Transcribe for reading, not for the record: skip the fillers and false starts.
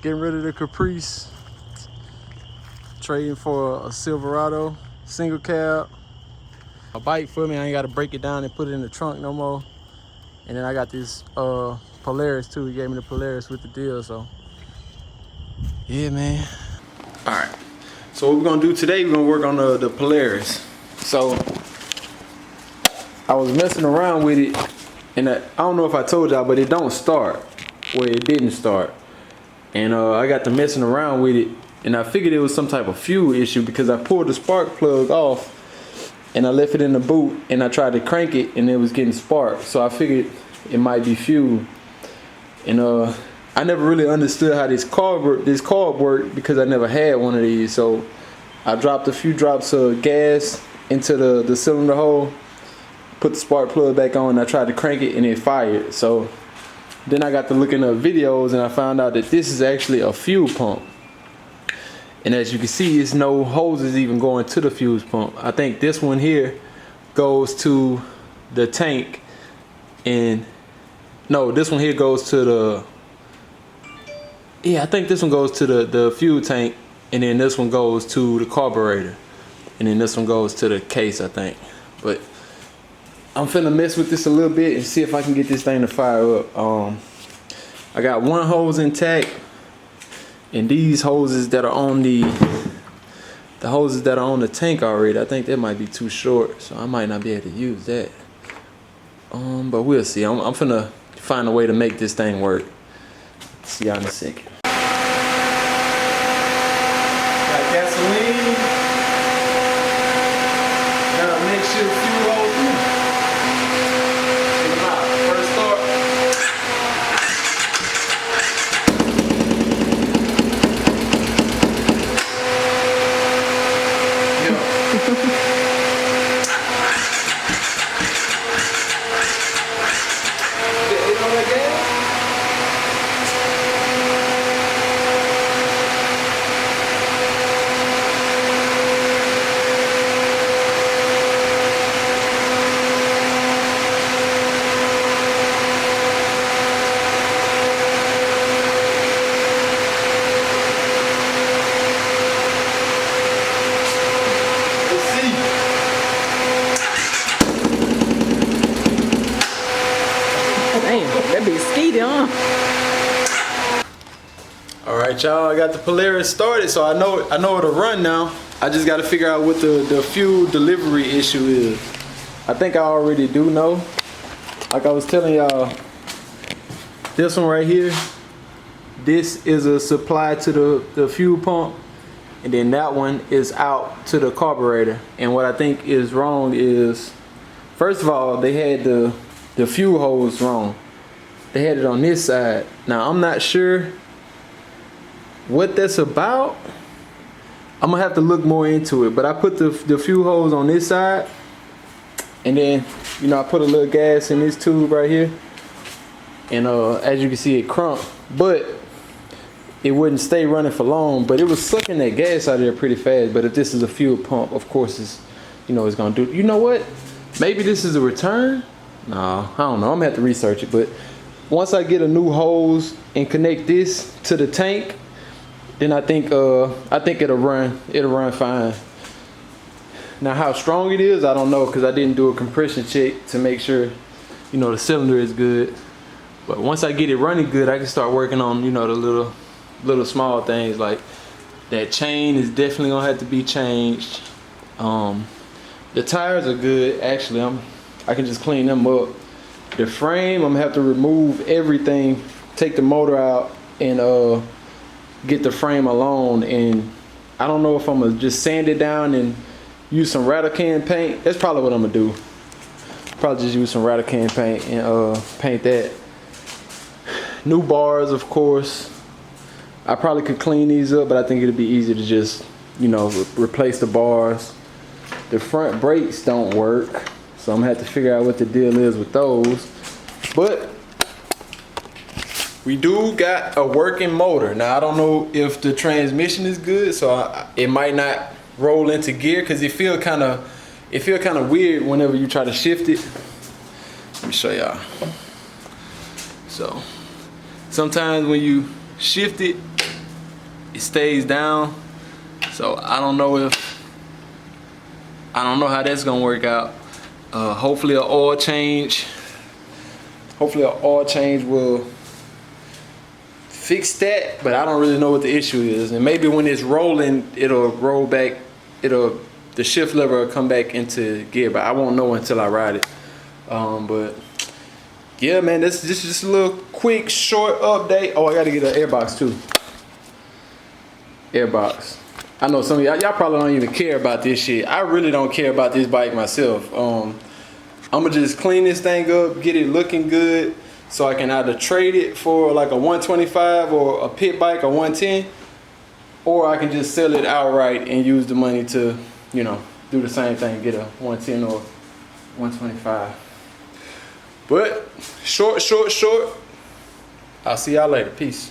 Getting rid of the Caprice. Trading for a Silverado, single cab. A bike for me, I ain't gotta break it down and put it in the trunk no more. And then I got this Polaris too. He gave me the Polaris with the deal, so. Yeah, man. All right, so what we're gonna do today, we're gonna work on the Polaris. So, I was messing around with it, and I don't know if I told y'all, but it don't start. Well, it didn't start. And I got to messing around with it, and I figured it was some type of fuel issue because I pulled the spark plug off and I left it in the boot, and I tried to crank it and it was getting sparked. So I figured it might be fuel. And I never really understood how this carb worked because I never had one of these. So I dropped a few drops of gas into the cylinder hole, put the spark plug back on, and I tried to crank it and it fired. So then I got to looking up videos and I found out that this is actually a fuel pump. And as you can see, there's no hoses even going to the fuel pump. I think this one here goes to the tank, and no, this one here goes to the, yeah, I think this one goes to the fuel tank, and then this one goes to the carburetor, and then this one goes to the case, I think. But I'm finna mess with this a little bit and see if I can get this thing to fire up. I got one hose intact, and these hoses that are on the hoses that are on the tank already, I think that might be too short, so I might not be able to use that. But we'll see. I'm finna find a way to make this thing work. See y'all in a second. Got gasoline. Gotta make sure the fuel holds in. Check them out. First start. That be skeety, huh? Alright, y'all, I got the Polaris started, so I know it'll run now. I just gotta figure out what the fuel delivery issue is. I think I already do know. Like I was telling y'all, this one right here, this is a supply to the fuel pump, and then that one is out to the carburetor. And what I think is wrong is, first of all, they had the fuel hose wrong. They had it on this side. Now I'm not sure what that's about. I'm gonna have to look more into it, but I put the fuel hose on this side, and then, you know, I put a little gas in this tube right here, and as you can see, it crunked, but it wouldn't stay running for long, but it was sucking that gas out of there pretty fast. But if this is a fuel pump, of course it's, you know, it's gonna do. You know what, maybe this is a return. No, I don't know, I'm gonna have to research it. But once I get a new hose and connect this to the tank, then I think it'll run fine. Now how strong it is, I don't know, because I didn't do a compression check to make sure, you know, the cylinder is good. But once I get it running good, I can start working on, you know, the little small things, like that chain is definitely gonna have to be changed. The tires are good, actually. I can just clean them up. The frame, I'm gonna have to remove everything, take the motor out, and get the frame alone. And I don't know if I'm gonna just sand it down and use some rattle can paint. That's probably what I'm gonna do. Probably just use some rattle can paint and paint that. New bars, of course. I probably could clean these up, but I think it'd be easier to just, you know, replace the bars. The front brakes don't work, so I'm gonna have to figure out what the deal is with those. But we do got a working motor. Now I don't know if the transmission is good, so it might not roll into gear, because it feel kind of weird whenever you try to shift it. Let me show y'all. So sometimes when you shift it, stays down. So I don't know how that's gonna work out. Hopefully an oil change will fix that, but I don't really know what the issue is. And maybe when it's rolling, it'll roll back, the shift lever will come back into gear, but I won't know until I ride it. But yeah, man, this is just a little quick, short update. Oh, I gotta get an airbox too. Airbox. I know some of y'all probably don't even care about this shit. I really don't care about this bike myself. I'm gonna just clean this thing up, get it looking good, so I can either trade it for like a 125 or a pit bike, a 110, or I can just sell it outright and use the money to, you know, do the same thing, get a 110 or 125. But short. I'll see y'all later. Peace.